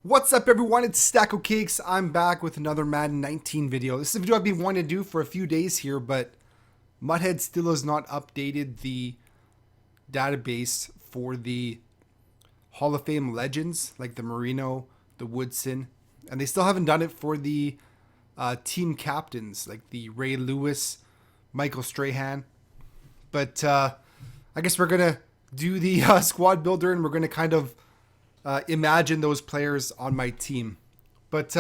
What's up everyone, it's Stacocakes. I'm back with another Madden 19 video. This is a video I've been wanting to do for a few days here, but Muthead still has not updated the database for the Hall of Fame legends, like the Marino, the Woodson, and they still haven't done it for the team captains, like the Ray Lewis, Michael Strahan. But I guess we're going to do the squad builder, and we're going to kind of imagine those players on my team. But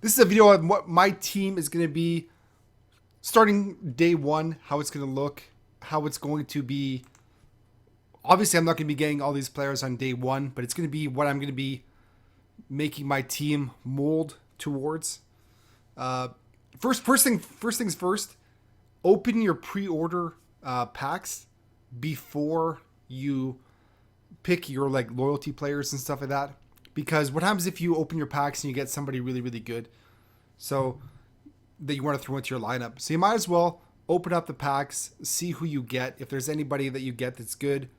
this is a video of what my team is going to be starting day one, how it's going to look, how it's going to be. Obviously, I'm not going to be getting all these players on day one, but it's going to be what I'm going to be making my team mold towards. First things first. Open your pre-order packs before you pick your like loyalty players and stuff like that, because what happens if you open your packs and you get somebody really good, so that you want to throw into your lineup? So you might as well open up the packs, see who you get. If there's anybody that you get that's good,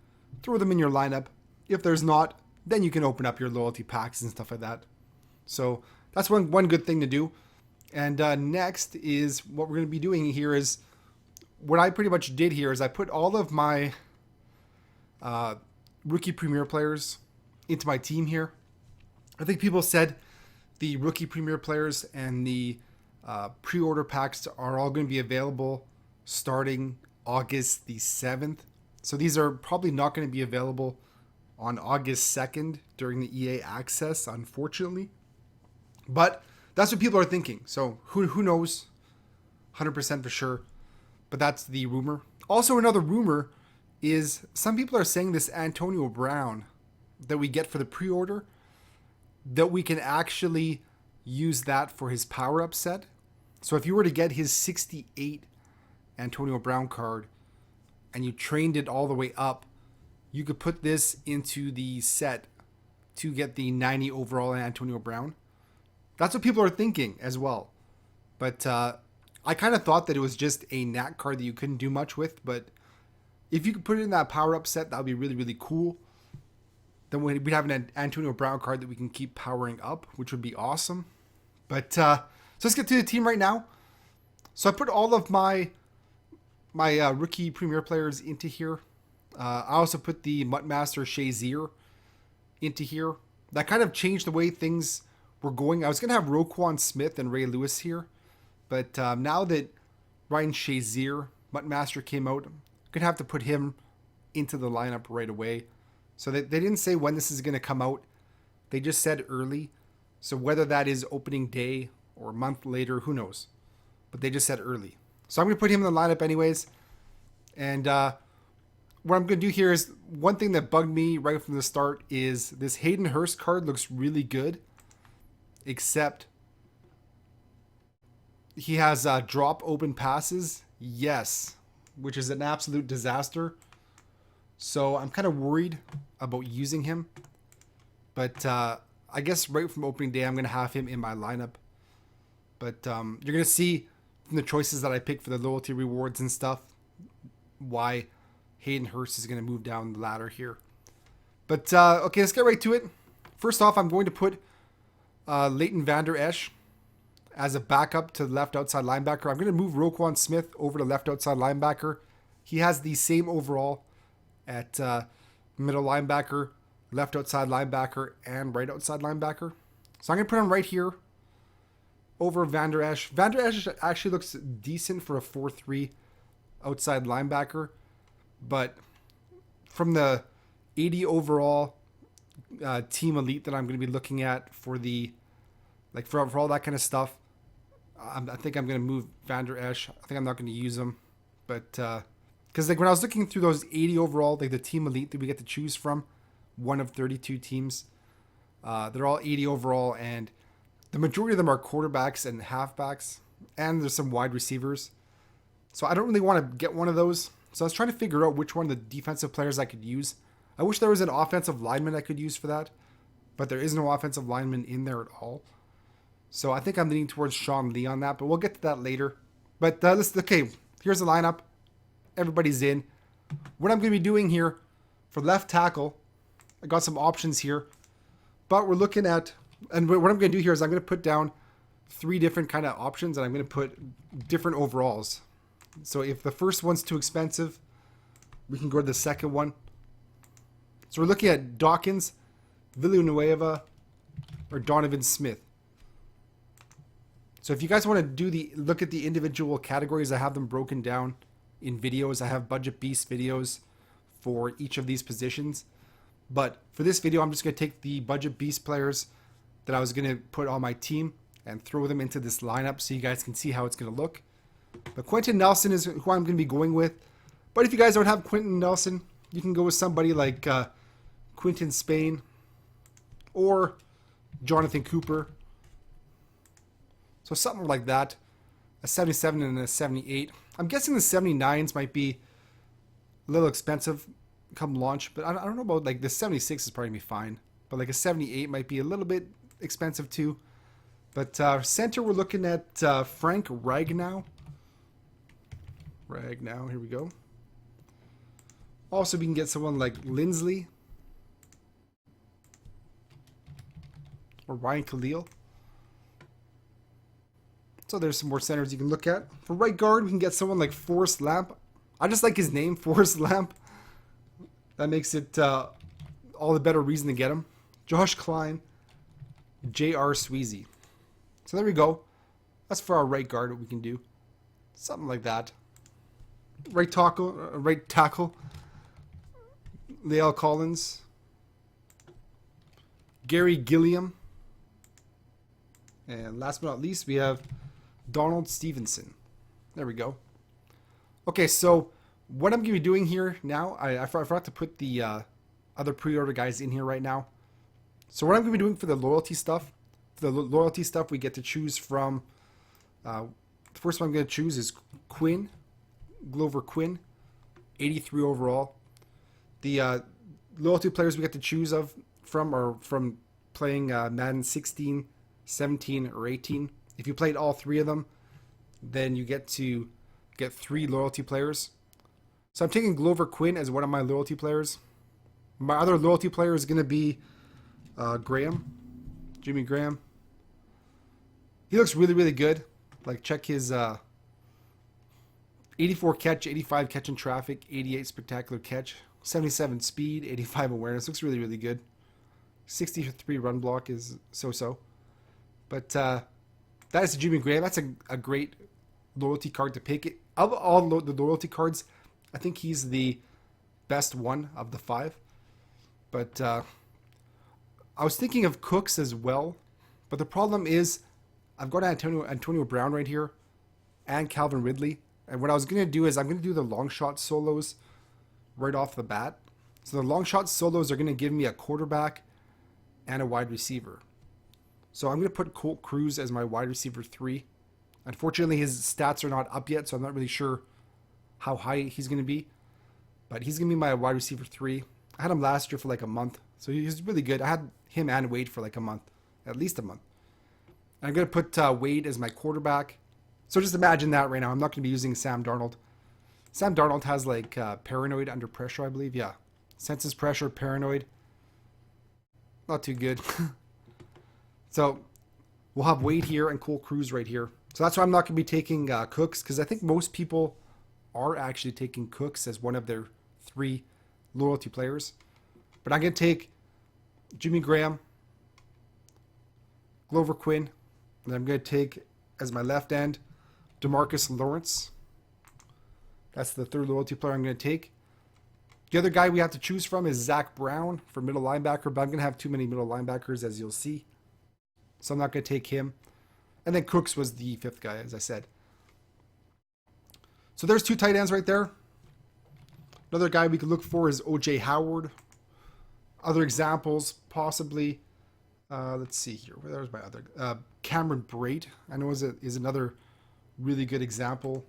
throw them in your lineup. If there's not, then you can open up your loyalty packs and stuff like that. So that's one good thing to do. And next is what we're going to be doing here is what I pretty much did here is I put all of my rookie premier players into my team here. I think people said the rookie premier players and the pre-order packs are all going to be available starting August the 7th. So these are probably not going to be available on August 2nd during the EA access, unfortunately. But that's what people are thinking. So who knows 100% for sure. But that's the rumor. Also, another rumor is some people are saying this Antonio Brown that we get for the pre-order, that we can actually use that for his power-up set. So if you were to get his 68 Antonio Brown card and you trained it all the way up, you could put this into the set to get the 90 overall Antonio Brown. That's what people are thinking as well. But I kind of thought that it was just a nat card that you couldn't do much with, but if you could put it in that power-up set, that would be really cool. Then we'd have an Antonio Brown card that we can keep powering up, which would be awesome. But so let's get to the team right now. So I put all of my rookie premier players into here. I also put the Muttmaster Shazier into here. That kind of changed the way things were going. I was going to have Roquan Smith and Ray Lewis here. But now that Ryan Shazier, Muttmaster, came out, I'm going to have to put him into the lineup right away. So they didn't say when this is going to come out. They just said early. So whether that is opening day or a month later, who knows? But they just said early. So I'm going to put him in the lineup anyways. And what I'm going to do here is, one thing that bugged me right from the start is this Hayden Hurst card looks really good. Except he has drop open passes. Yes. Which is an absolute disaster. So I'm kind of worried about using him. But I guess right from opening day, I'm going to have him in my lineup. But you're going to see from the choices that I pick for the loyalty rewards and stuff why Hayden Hurst is going to move down the ladder here. But okay, let's get right to it. First off, I'm going to put Leighton Vander Esch as a backup to the left outside linebacker. I'm going to move Roquan Smith over to left outside linebacker. He has the same overall at middle linebacker, left outside linebacker, and right outside linebacker. So I'm going to put him right here over Vander Esch. Vander Esch actually looks decent for a 4-3 outside linebacker, but from the 80 overall team elite that I'm going to be looking at for the for all that kind of stuff, I think I'm going to move Vander Esch. I think I'm not going to use him, but because when I was looking through those 80 overall, the team elite that we get to choose from, one of 32 teams, they're all 80 overall, and the majority of them are quarterbacks and halfbacks, and there's some wide receivers. So I don't really want to get one of those. So I was trying to figure out which one of the defensive players I could use. I wish there was an offensive lineman I could use for that, but there is no offensive lineman in there at all. So I think I'm leaning towards Sean Lee on that, but we'll get to that later. But okay, here's the lineup. Everybody's in. What I'm going to be doing here for left tackle, I got some options here, but we're looking at And what I'm going to do here is I'm going to put down 3 different kind of options, and I'm going to put different overalls. So if the first one's too expensive, we can go to the second one. So we're looking at Dawkins, Villanueva, or Donovan Smith. So if you guys want to look at the individual categories, I have them broken down in videos. I have Budget Beast videos for each of these positions. But for this video, I'm just going to take the Budget Beast players that I was going to put on my team and throw them into this lineup so you guys can see how it's going to look. But Quentin Nelson is who I'm going to be going with. But if you guys don't have Quentin Nelson, you can go with somebody like Quinton Spain or Jonathan Cooper. So something like that. A 77 and a 78. I'm guessing the 79s might be a little expensive come launch, but I don't know about, like, the 76 is probably going to be fine. But like a 78 might be a little bit expensive too. But center, we're looking at Frank Ragnow. Here we go. Also, we can get someone like Lindsley or Ryan Khalil. So there's some more centers you can look at. For right guard, we can get someone like Forrest Lamp. I just like his name, Forrest Lamp. That makes it all the better reason to get him. Josh Klein, J.R. Sweezy. So there we go. That's for our right guard, what we can do. Something like that. Right tackle. Leal Collins. Gary Gilliam. And last but not least, we have Donald Stevenson. There we go. Okay, so what I'm going to be doing here now, I forgot to put the other pre-order guys in here right now. So what I'm going to be doing for the loyalty stuff, we get to choose from, the first one I'm going to choose is Glover Quinn, 83 overall. The loyalty players we get to choose from are from playing Madden 16, 17, or 18. If you played all 3 of them, then you get to get 3 loyalty players. So I'm taking Glover Quinn as one of my loyalty players. My other loyalty player is going to be Jimmy Graham. He looks really, really good. Like, check his 84 catch, 85 catch in traffic, 88 spectacular catch, 77 speed, 85 awareness. Looks really, really good. 63 run block is so-so. But that is Jimmy Graham. That's a great loyalty card to pick. Of all the loyalty cards, I think he's the best one of the 5. But I was thinking of Cooks as well. But the problem is I've got Antonio Brown right here and Calvin Ridley. And what I was going to do is I'm going to do the long shot solos right off the bat. So the long shot solos are going to give me a quarterback and a wide receiver. So I'm going to put Colt Cruz as my wide receiver 3. Unfortunately, his stats are not up yet, so I'm not really sure how high he's going to be. But he's going to be my wide receiver 3. I had him last year for like a month, so he's really good. I had him and Wade for like a month, at least a month. And I'm going to put Wade as my quarterback. So just imagine that right now. I'm not going to be using Sam Darnold. Sam Darnold has like paranoid under pressure, I believe. Yeah. Senses pressure, paranoid. Not too good. So we'll have Wade here and Colt Cruz right here. So that's why I'm not going to be taking Cooks, because I think most people are actually taking Cooks as one of their 3 loyalty players. But I'm going to take Jimmy Graham, Glover Quinn, and I'm going to take as my left end DeMarcus Lawrence. That's the 3rd loyalty player I'm going to take. The other guy we have to choose from is Zach Brown for middle linebacker, but I'm going to have too many middle linebackers, as you'll see. So I'm not going to take him. And then Cooks was the 5th guy, as I said. So there's 2 tight ends right there. Another guy we could look for is O.J. Howard. Other examples, possibly. Let's see here. There's my other. Cameron Brate, I know is another really good example.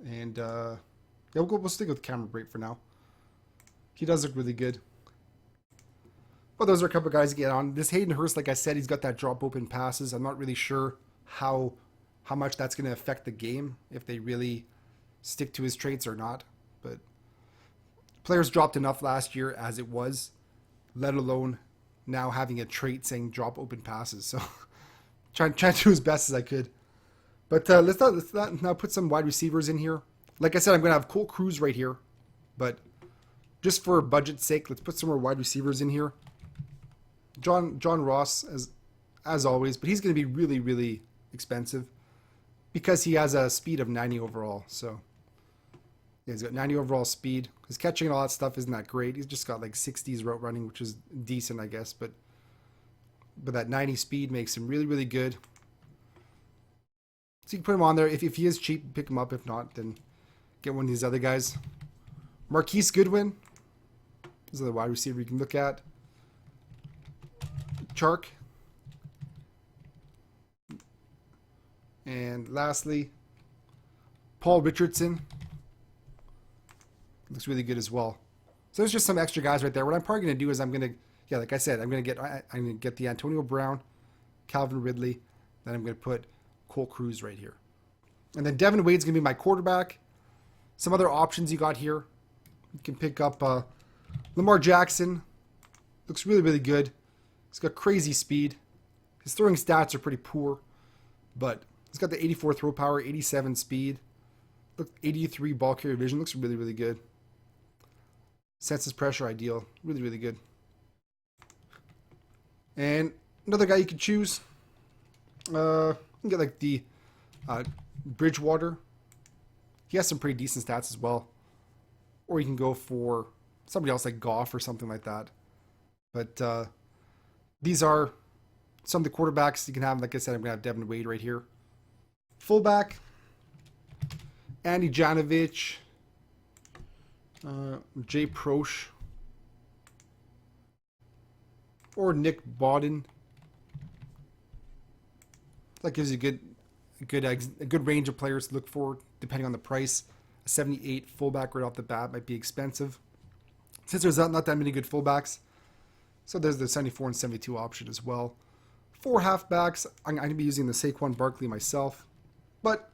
And yeah, we'll stick with Cameron Brate for now. He does look really good. But those are a couple of guys to get on. This Hayden Hurst, like I said, he's got that drop open passes. I'm not really sure how much that's going to affect the game, if they really stick to his traits or not. But players dropped enough last year as it was, let alone now having a trait saying drop open passes. So trying to do as best as I could. But let's not now put some wide receivers in here. Like I said, I'm going to have Cole Cruz right here. But just for budget's sake, let's put some more wide receivers in here. John Ross, as always, but he's going to be really, really expensive because he has a speed of 90 overall. So yeah, he's got 90 overall speed. His catching and all that stuff isn't that great. He's just got like 60s route running, which is decent, I guess. But that 90 speed makes him really, really good. So you can put him on there. If he is cheap, pick him up. If not, then get one of these other guys. Marquise Goodwin. This is the wide receiver you can look at. Chark. And lastly, Paul Richardson. Looks really good as well. So there's just some extra guys right there. What I'm probably going to do is I'm going to, yeah, like I said, I'm going to get the Antonio Brown, Calvin Ridley. Then I'm going to put Cole Cruz right here. And then Devin Wade's going to be my quarterback. Some other options you got here. You can pick up Lamar Jackson. Looks really, really good. He's got crazy speed. His throwing stats are pretty poor, but he's got the 84 throw power, 87 speed. Look, 83 ball carrier vision. Looks really, really good. Senses pressure ideal. Really, really good. And another guy you could choose. You can get like the Bridgewater. He has some pretty decent stats as well. Or you can go for somebody else like Goff or something like that. But these are some of the quarterbacks you can have. Like I said, I'm going to have Devin Wade right here. Fullback, Andy Janovich, Jay Proche, or Nick Bawden. That gives you a good range of players to look for, depending on the price. A 78 fullback right off the bat might be expensive, since there's not that many good fullbacks. So there's the 74 and 72 option as well. 4 halfbacks, I'm going to be using the Saquon Barkley myself. But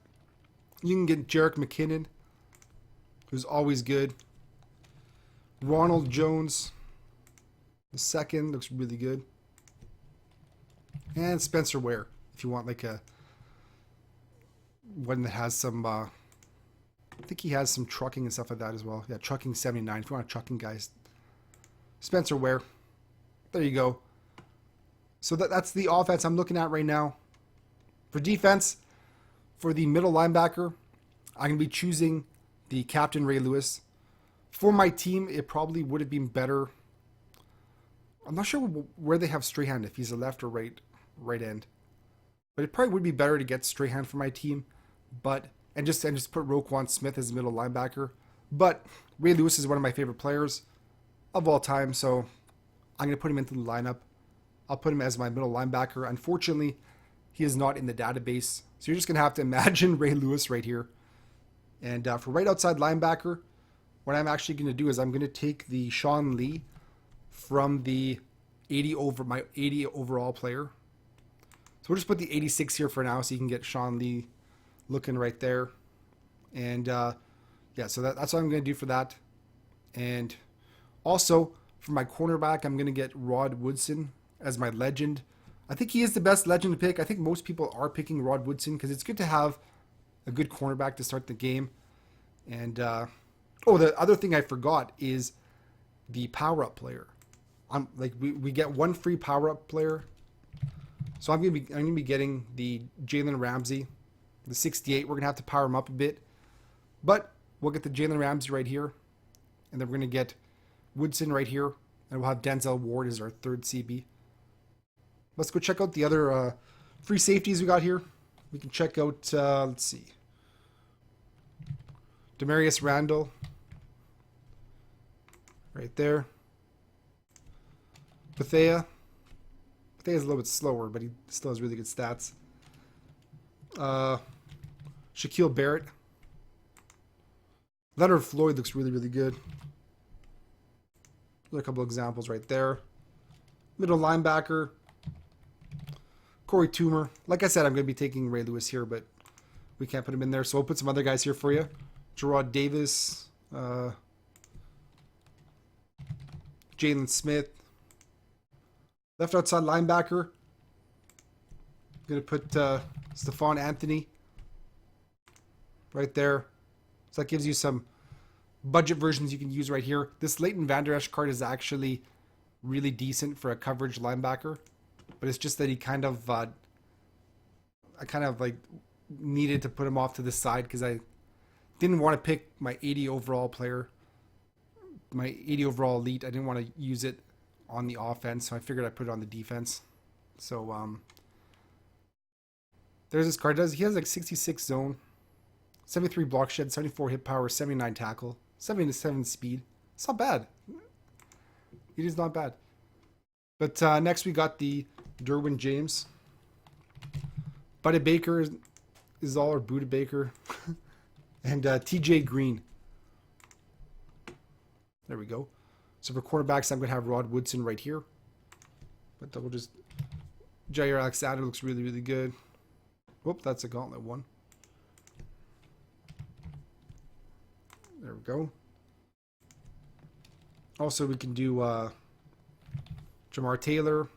you can get Jerick McKinnon, who's always good. Ronald Jones, the second, looks really good. And Spencer Ware, if you want like a one that has some, I think he has some trucking and stuff like that as well. Yeah, trucking 79. If you want a trucking guys, Spencer Ware. There you go. So that's the offense I'm looking at right now. For defense, for the middle linebacker, I'm going to be choosing the Captain Ray Lewis. For my team, it probably would have been better. I'm not sure where they have Strahan, if he's a left or right end. But it probably would be better to get Strahan for my team. And just put Roquan Smith as middle linebacker. But Ray Lewis is one of my favorite players of all time, so I'm going to put him into the lineup. I'll put him as my middle linebacker. Unfortunately, he is not in the database. So you're just going to have to imagine Ray Lewis right here. And for right outside linebacker, what I'm actually going to do is I'm going to take the Sean Lee from the 80 overall player. So we'll just put the 86 here for now so you can get Sean Lee looking right there. And yeah, so that's what I'm going to do for that. And also, for my cornerback, I'm going to get Rod Woodson as my legend. I think he is the best legend to pick. I think most people are picking Rod Woodson because it's good to have a good cornerback to start the game. And the other thing I forgot is the power-up player. We get one free power-up player. So I'm gonna be getting the Jalen Ramsey, the 68. We're gonna have to power him up a bit, but we'll get the Jalen Ramsey right here, and then we're gonna get Woodson right here, and we'll have Denzel Ward as our third CB. Let's go check out the other free safeties we got here. We can check out, let's see, Demarius Randall, right there. Bethea. Bethea's a little bit slower, but he still has really good stats. Shaquille Barrett. Leonard Floyd looks really, really good. There's a couple examples right there. Middle linebacker, Corey Toomer. Like I said, I'm going to be taking Ray Lewis here, but we can't put him in there. So we'll put some other guys here for you. Gerard Davis, Jalen Smith, Left outside linebacker. Going to put Stephon Anthony right there. So that gives you some budget versions you can use right here. This Leighton Vander Esch card is actually really decent for a coverage linebacker, but it's just that he kind of, I kind of like needed to put him off to the side because I didn't want to pick my 80 overall player, my 80 overall elite. I didn't want to use it on the offense, so I figured I'd put it on the defense. So there's this card. He has like 66 zone, 73 block shed, 74 hit power, 79 tackle, 77 speed. It's not bad. It is not bad. But next we got the Derwin James. Buddy Baker is all, or Buda Baker. And TJ Green. There we go. So for quarterbacks, I'm going to have Rod Woodson right here. But we'll just... Jair Alexander looks really, really good. Whoop, that's a gauntlet one. There we go. Also, we can do Jamar Taylor.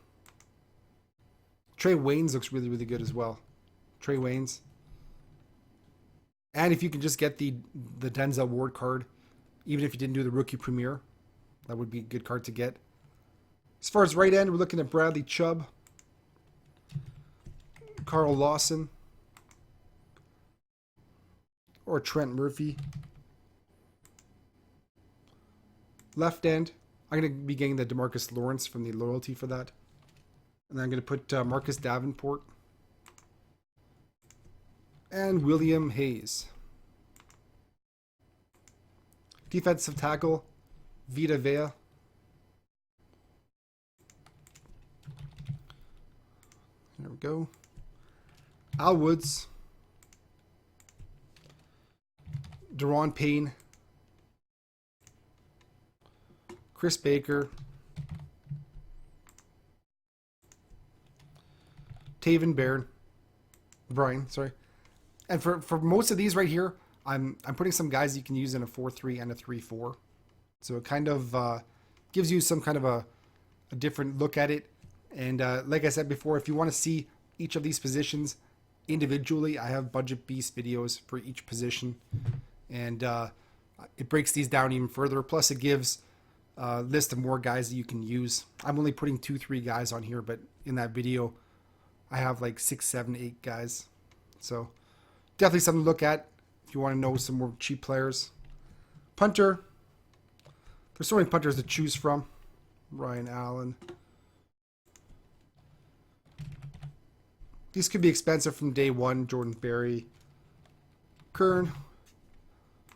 Trey Waynes looks really, really good as well. Trey Waynes. And if you can just get the Denzel Ward card, even if you didn't do the rookie premiere, that would be a good card to get. As far as right end, we're looking at Bradley Chubb, Carl Lawson, or Trent Murphy. Left end, I'm going to be getting the DeMarcus Lawrence from the loyalty for that. And then I'm going to put Marcus Davenport and William Hayes. Defensive tackle, Vita Vea. There we go. Al Woods. Deron Payne. Chris Baker. Taven Brian, sorry. And for most of these right here, I'm putting some guys you can use in a 4-3 and a 3-4. So it kind of gives you some kind of a different look at it. And like I said before, if you want to see each of these positions individually, I have Budget Beast videos for each position. And it breaks these down even further. Plus it gives a list of more guys that you can use. I'm only putting 2-3 guys on here, but in that video, I have like 6, 7, 8 guys. So definitely something to look at if you want to know some more cheap players. Punter. There's so many punters to choose from. Ryan Allen. These could be expensive from day one. Jordan Berry. Kern.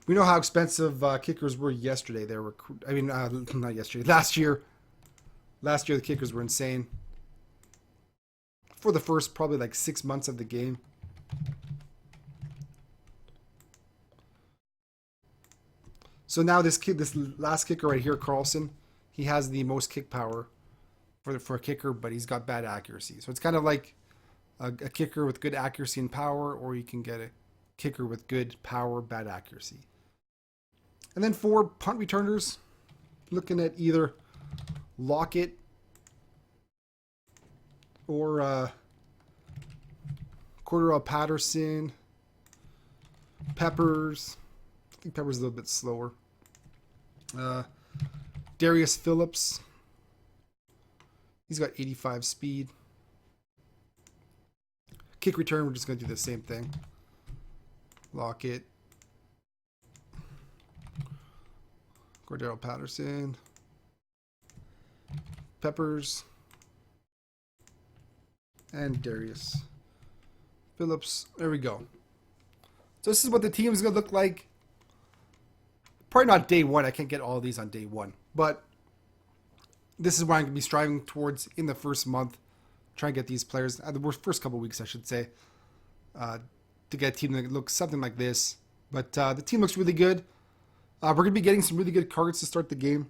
We know how expensive kickers were yesterday. They were, not yesterday. Last year. Last year the kickers were insane. For the first probably like 6 months of the game. So now this last kicker right here, Carlson, he has the most kick power for a kicker, but he's got bad accuracy. So it's kind of like a kicker with good accuracy and power, or you can get a kicker with good power, bad accuracy. And then for punt returners, looking at either Lockett or Cordell Patterson, Peppers. I think Peppers is a little bit slower. Darius Phillips. He's got 85 speed. Kick return, we're just going to do the same thing. Lockett. Cordell Patterson. Peppers. And Darius Phillips. There we go. So this is what the team is going to look like. Probably not day one. I can't get all of these on day one. But this is what I'm going to be striving towards in the first month. Try and get these players, the first couple of weeks, I should say, to get a team that looks something like this. But the team looks really good. We're going to be getting some really good cards to start the game.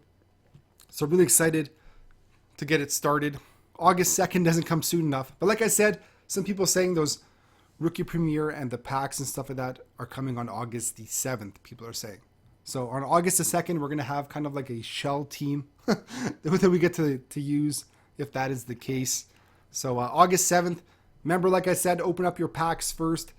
So really excited to get it started. August 2nd doesn't come soon enough. But like I said, some people saying those rookie premiere and the packs and stuff like that are coming on August the 7th, people are saying. So on August the 2nd, we're going to have kind of like a shell team that we get to use if that is the case. So August 7th, remember, like I said, open up your packs first.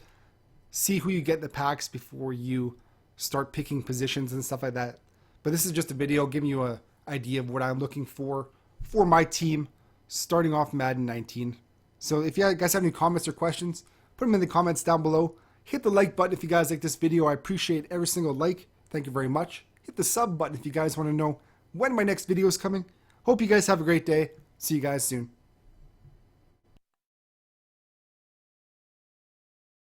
See who you get in the packs before you start picking positions and stuff like that. But this is just a video giving you an idea of what I'm looking for my team starting off Madden 19. So if you guys have any comments or questions, put them in the comments down below. Hit the like button if you guys like this video. I appreciate every single like. Thank you very much. Hit the sub button if you guys want to know when my next video is coming. Hope you guys have a great day. See you guys soon.